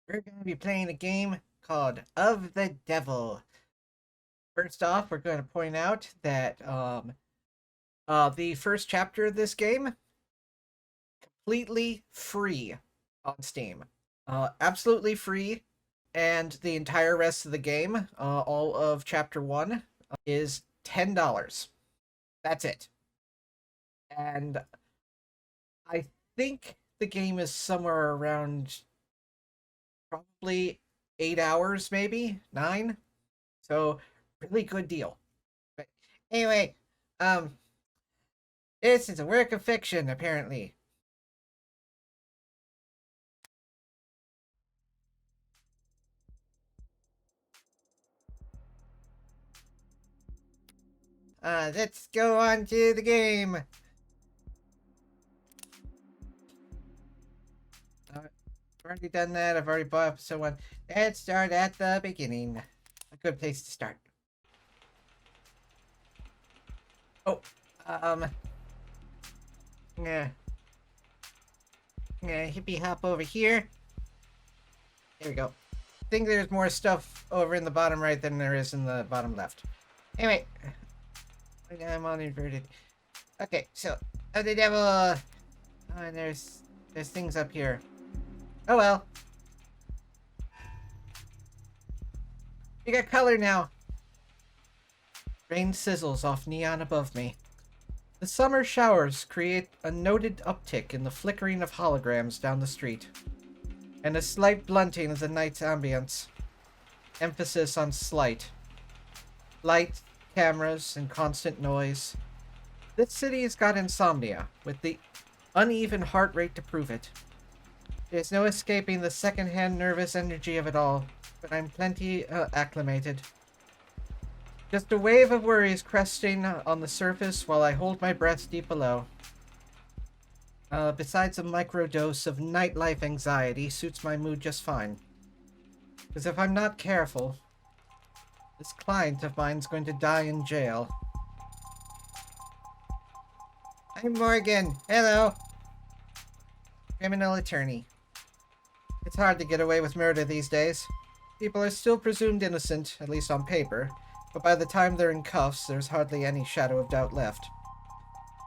We're going to be playing a game called Of the Devil. First off, we're going to point out that the first chapter of this game completely free on Steam. Absolutely free, and the entire rest of the game, all of chapter 1, is $10. That's it. And I think the game is somewhere around probably 8 hours, maybe 9. So really good deal. But anyway, this is a work of fiction, apparently. Let's go on to the game. I've already done that. I've already bought episode 1. Let's start at the beginning. A good place to start. Oh, yeah. Hippie hop over here. There we go. I think there's more stuff over in the bottom right than there is in the bottom left. Anyway, I'm on inverted. Okay, so the devil. Oh, and there's things up here. Oh well. We got color now. Rain sizzles off neon above me. The summer showers create a noted uptick in the flickering of holograms down the street, and a slight blunting of the night's ambience. Emphasis on slight. Light, cameras, and constant noise. This city has got insomnia, with the uneven heart rate to prove it. There's no escaping the second-hand nervous energy of it all, but I'm plenty acclimated. Just a wave of worries cresting on the surface while I hold my breath deep below. Besides a microdose of nightlife anxiety suits my mood just fine. Because if I'm not careful, this client of mine's going to die in jail. I'm Morgan. Hello. Criminal attorney. It's hard to get away with murder these days. People are still presumed innocent, at least on paper, but by the time they're in cuffs, there's hardly any shadow of doubt left.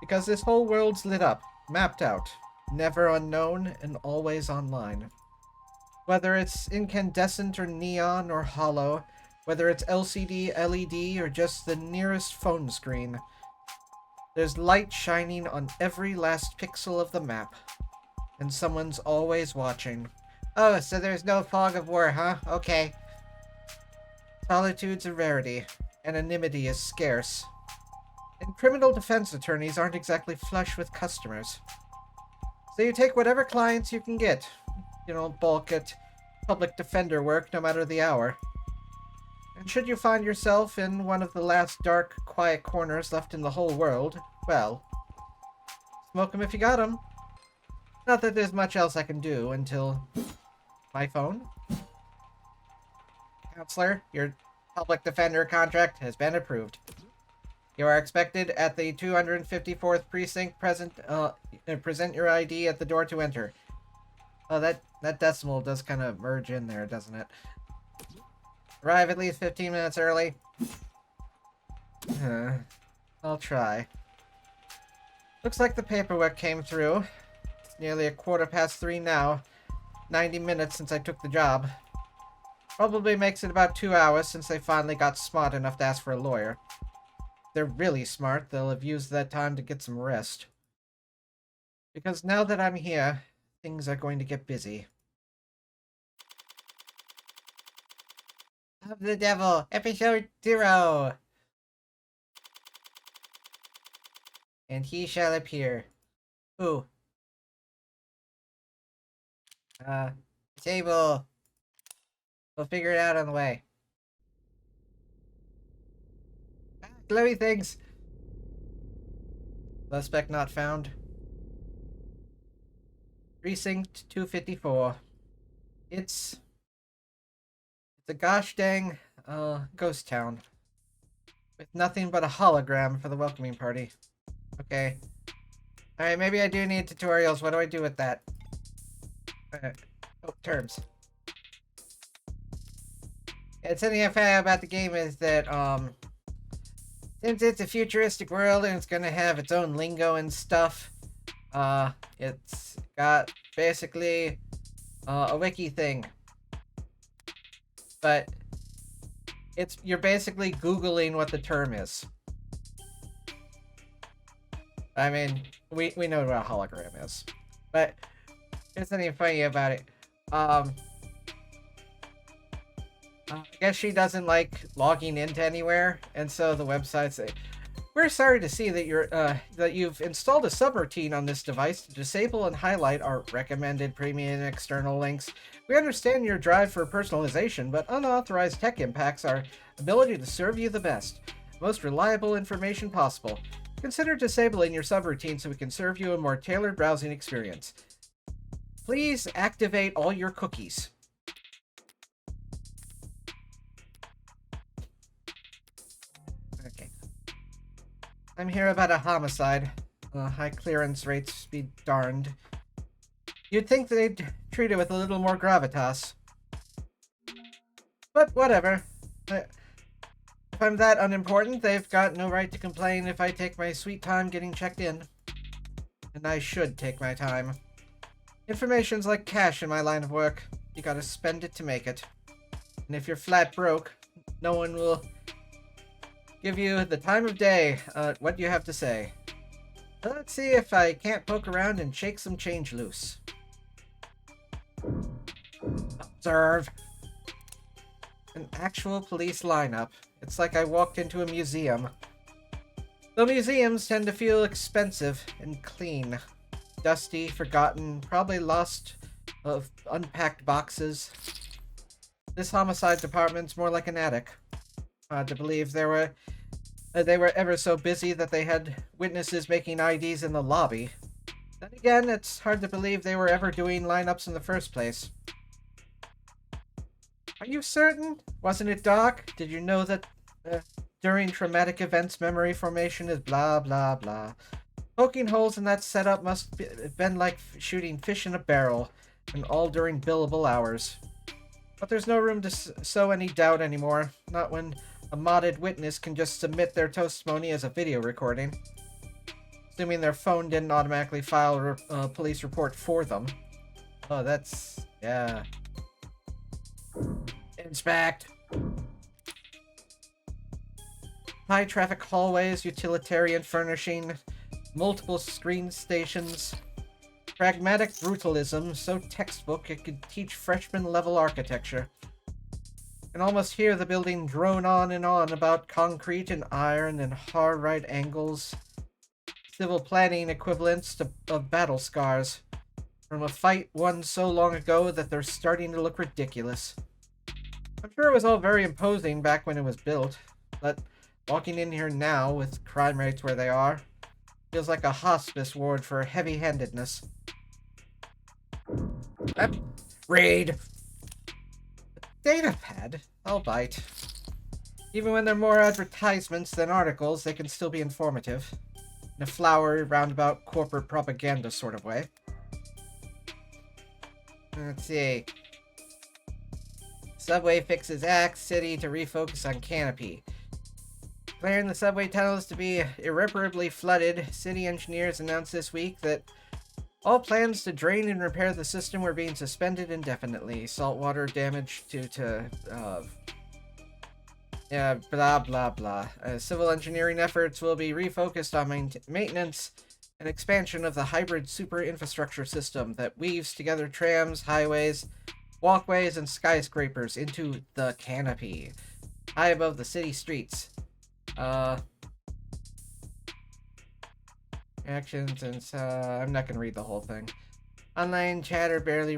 Because this whole world's lit up, mapped out, never unknown, and always online. Whether it's incandescent or neon or hollow, whether it's LCD, LED, or just the nearest phone screen, there's light shining on every last pixel of the map. And someone's always watching. Oh, so there's no fog of war, huh? Okay. Solitude's a rarity. Anonymity is scarce. And criminal defense attorneys aren't exactly flush with customers. So you take whatever clients you can get. You know, bulk at public defender work no matter the hour. And should you find yourself in one of the last dark, quiet corners left in the whole world, well, smoke 'em if you got 'em. Not that there's much else I can do until... My phone? Counselor, your public defender contract has been approved. You are expected at the 254th precinct. Present your ID at the door to enter. Oh, that decimal does kind of merge in there, doesn't it? Arrive at least 15 minutes early. I'll try. Looks like the paperwork came through. It's nearly 3:15 now. 90 minutes since I took the job. Probably makes it about 2 hours since they finally got smart enough to ask for a lawyer. If they're really smart, they'll have used that time to get some rest. Because now that I'm here, things are going to get busy. Of the Devil, Episode 0. And he shall appear. Who? Table. We'll figure it out on the way. Glowy things. Suspect not found. Precinct 254. It's It's a gosh dang ghost town with nothing but a hologram for the welcoming party. Okay. Alright, maybe I do need tutorials. What do I do with that? Oh, terms. It's anything about the game is that, since it's a futuristic world and it's gonna have its own lingo and stuff, it's got basically, a wiki thing. But you're basically Googling what the term is. I mean, we know what a hologram is. But there's nothing funny about it. I guess she doesn't like logging into anywhere, and so the website say, "We're sorry to see that you've installed a subroutine on this device to disable and highlight our recommended premium external links. We understand your drive for personalization, but unauthorized tech impacts our ability to serve you the best, most reliable information possible. Consider disabling your subroutine so we can serve you a more tailored browsing experience. Please activate all your cookies." Okay. I'm here about a homicide. High clearance rates be darned. You'd think they'd treat it with a little more gravitas. But whatever. If I'm that unimportant, they've got no right to complain if I take my sweet time getting checked in. And I should take my time. Information's like cash in my line of work. You gotta spend it to make it. And if you're flat broke, no one will give you the time of day. What do you have to say? Let's see if I can't poke around and shake some change loose. Observe. An actual police lineup. It's like I walked into a museum. Though museums tend to feel expensive and clean. Dusty, forgotten, probably lost of unpacked boxes. This homicide department's more like an attic. Hard to believe they were ever so busy that they had witnesses making IDs in the lobby. Then again, it's hard to believe they were ever doing lineups in the first place. Are you certain? Wasn't it dark? Did you know that during traumatic events memory formation is blah blah blah? Poking holes in that setup must have been like shooting fish in a barrel, and all during billable hours. But there's no room to sow any doubt anymore, not when a modded witness can just submit their testimony as a video recording. Assuming their phone didn't automatically file a police report for them. Oh, that's... yeah. Inspect! High traffic hallways, utilitarian furnishing, multiple screen stations. Pragmatic brutalism, so textbook it could teach freshman level architecture. You can almost hear the building drone on and on about concrete and iron and hard right angles. Civil planning equivalents of battle scars. From a fight won so long ago that they're starting to look ridiculous. I'm sure it was all very imposing back when it was built, but walking in here now with crime rates where they are, feels like a hospice ward for heavy-handedness. Read! Datapad? I'll bite. Even when they're more advertisements than articles, they can still be informative. In a flowery, roundabout, corporate propaganda sort of way. Let's see. Subway fixes Axe City to refocus on Canopy. Declaring the subway tunnels to be irreparably flooded, city engineers announced this week that all plans to drain and repair the system were being suspended indefinitely. Saltwater damage due to, blah blah blah. Civil engineering efforts will be refocused on maintenance and expansion of the hybrid super infrastructure system that weaves together trams, highways, walkways, and skyscrapers into the Canopy, high above the city streets. Actions and I'm not gonna read the whole thing. Online chatter barely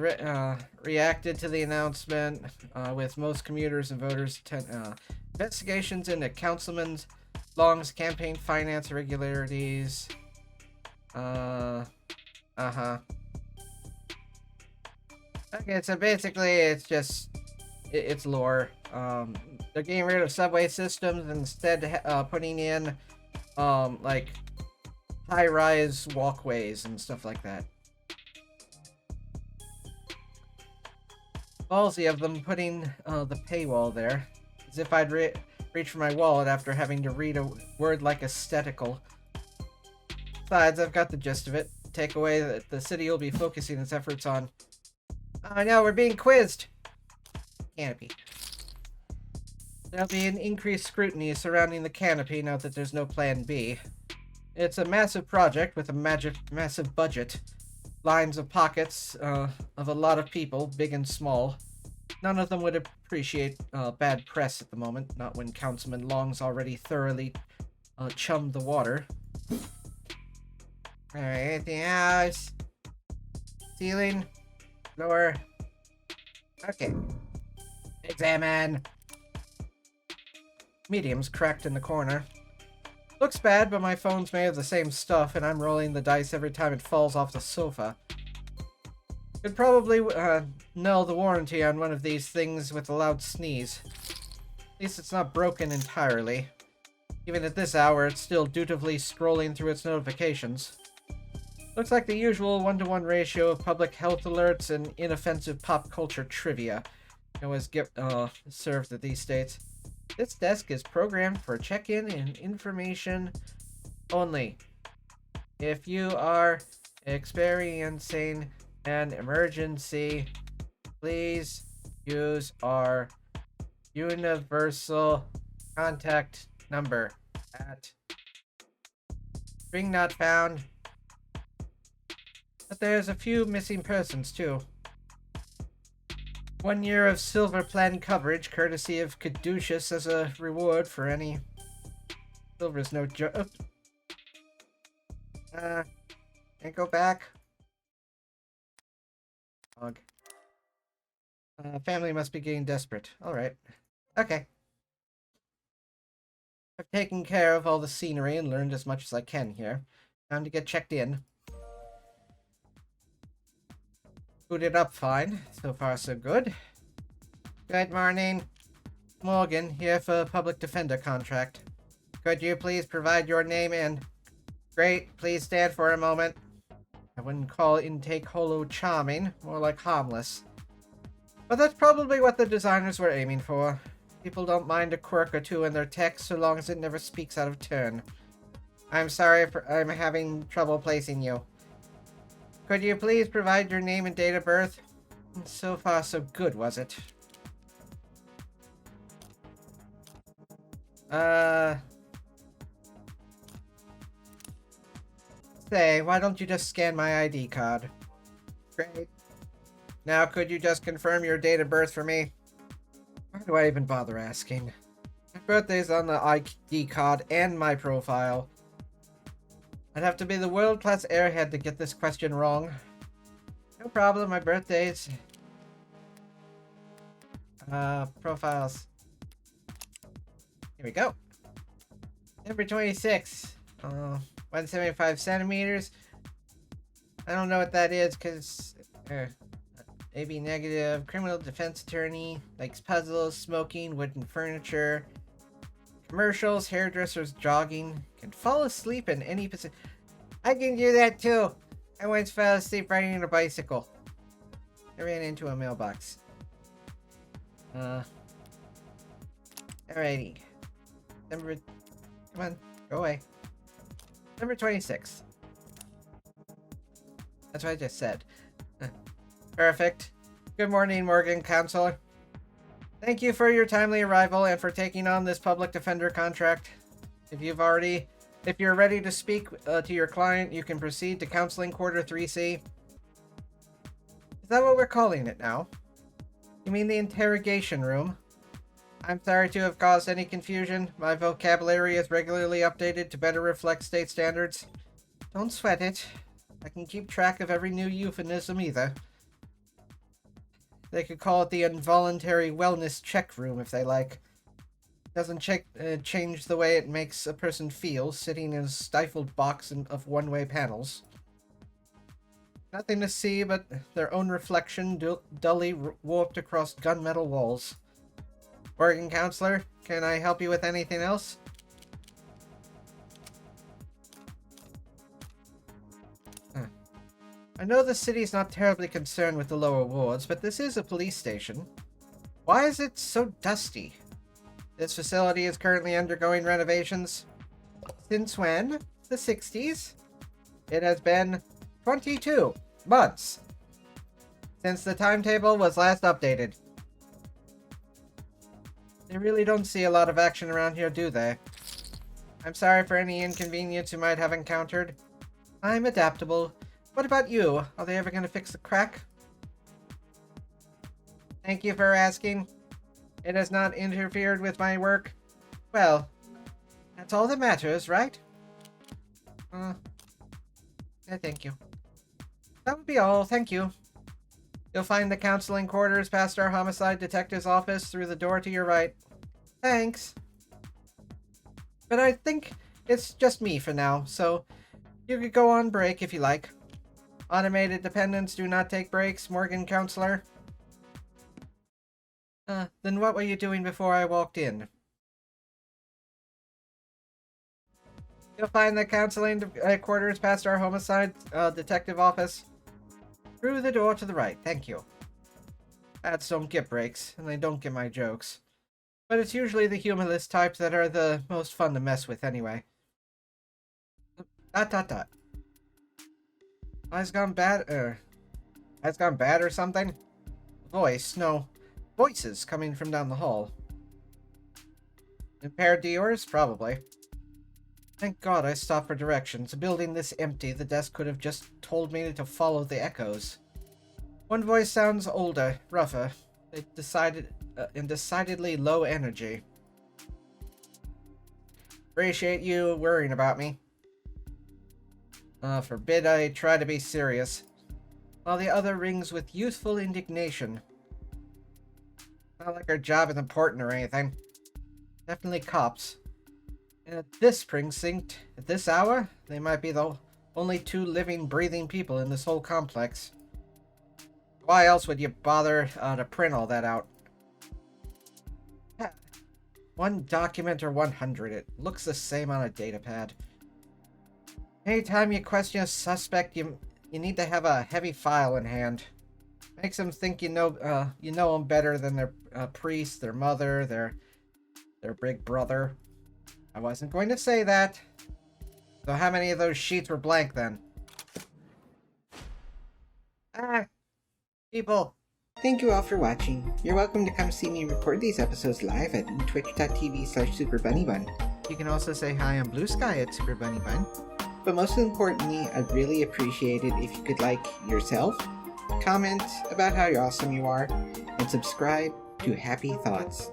reacted to the announcement, with most commuters and voters investigations into Councilman Long's campaign finance irregularities. Okay, so basically it's just it's lore. They're getting rid of subway systems and instead putting in like high-rise walkways and stuff like that. Ballsy of them putting the paywall there, as if I'd reach for my wallet after having to read a word like aesthetical. Besides, I've got the gist of it. Takeaway that the city will be focusing its efforts on. Oh no, we're being quizzed! Canopy. There'll be an increased scrutiny surrounding the canopy now that there's no plan B. It's a massive project with a massive budget. Lines of pockets of a lot of people, big and small. None of them would appreciate bad press at the moment, not when Councilman Long's already thoroughly chummed the water. Alright, anything else? Ceiling? Floor? Okay. Examine! Medium's cracked in the corner. Looks bad, but my phone's made of the same stuff, and I'm rolling the dice every time it falls off the sofa. Could probably null the warranty on one of these things with a loud sneeze. At least it's not broken entirely. Even at this hour, it's still dutifully scrolling through its notifications. Looks like the usual 1-to-1 ratio of public health alerts and inoffensive pop culture trivia. Always get served at these states. This desk is programmed for check-in and information only. If you are experiencing an emergency, please use our universal contact number at ring not found. But there's a few missing persons too. 1 year of silver plan coverage, courtesy of Caduceus, as a reward for any. Silver's no joke. Can't go back. Dog. Family must be getting desperate. Alright. Okay. I've taken care of all the scenery and learned as much as I can here. Time to get checked in. Booted up fine. So far, so good. Good morning. Morgan, here for a public defender contract. Could you please provide your name and... Great, please stand for a moment. I wouldn't call intake holo charming, more like harmless. But that's probably what the designers were aiming for. People don't mind a quirk or two in their text so long as it never speaks out of turn. I'm sorry I'm having trouble placing you. Could you please provide your name and date of birth? So far, so good, was it? Say, why don't you just scan my ID card? Great. Now, could you just confirm your date of birth for me? Why do I even bother asking? My birthday's on the ID card and my profile. I'd have to be the world-class airhead to get this question wrong. No problem, my birthday's... profiles. Here we go. Number 26. 175 centimeters. I don't know what that is, because... AB negative, criminal defense attorney, likes puzzles, smoking, wooden furniture... Commercials, hairdressers, jogging, can fall asleep in any position. I can do that too. I once fell asleep riding a bicycle. I ran into a mailbox. Alrighty. Come on, go away. Number 26. That's what I just said. Perfect. Good morning, Morgan Counselor. Thank you for your timely arrival and for taking on this public defender contract. If you're ready to speak to your client, you can proceed to counseling quarter 3C. Is that what we're calling it now? You mean the interrogation room? I'm sorry to have caused any confusion. My vocabulary is regularly updated to better reflect state standards. Don't sweat it. I can keep track of every new euphemism either. They could call it the involuntary wellness check room if they like. Doesn't change the way it makes a person feel sitting in a stifled box of one-way panels. Nothing to see but their own reflection dully warped across gunmetal walls. Morgan Counselor, can I help you with anything else? I know the city's not terribly concerned with the lower wards, but this is a police station. Why is it so dusty? This facility is currently undergoing renovations. Since when? The 60s? It has been 22 months since the timetable was last updated. They really don't see a lot of action around here, do they? I'm sorry for any inconvenience you might have encountered. I'm adaptable. What about you? Are they ever going to fix the crack? Thank you for asking. It has not interfered with my work. Well, that's all that matters, right? Thank you. That would be all, thank you. You'll find the counseling quarters past our homicide detective's office through the door to your right. Thanks. But I think it's just me for now, so you could go on break if you like. Automated dependents do not take breaks, Morgan Counselor. Then what were you doing before I walked in? You'll find the counseling quarters past our homicide detective office. Through the door to the right, thank you. Ads don't get breaks, and they don't get my jokes. But it's usually the humorless types that are the most fun to mess with anyway. ... Has gone bad or something? Voice, no. Voices coming from down the hall. Impaired to yours? Probably. Thank God I stopped for directions. A building this empty, the desk could have just told me to follow the echoes. One voice sounds older, rougher. Decidedly low energy. Appreciate you worrying about me. Forbid I try to be serious. While the other rings with youthful indignation. Not like our job is important or anything. Definitely cops. And at this precinct, at this hour, they might be the only two living, breathing people in this whole complex. Why else would you bother to print all that out? One document or 100, it looks the same on a datapad. Anytime you question a suspect, you need to have a heavy file in hand. Makes them think you know them better than their priest, their mother, their big brother. I wasn't going to say that. So how many of those sheets were blank then? People. Thank you all for watching. You're welcome to come see me record these episodes live at twitch.tv/Superbunnybun. You can also say hi on Blue Sky at Superbunnybun. But most importantly, I'd really appreciate it if you could like yourself, comment about how awesome you are, and subscribe to Happy Thoughts.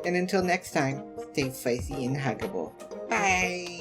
And until next time, stay spicy and huggable. Bye!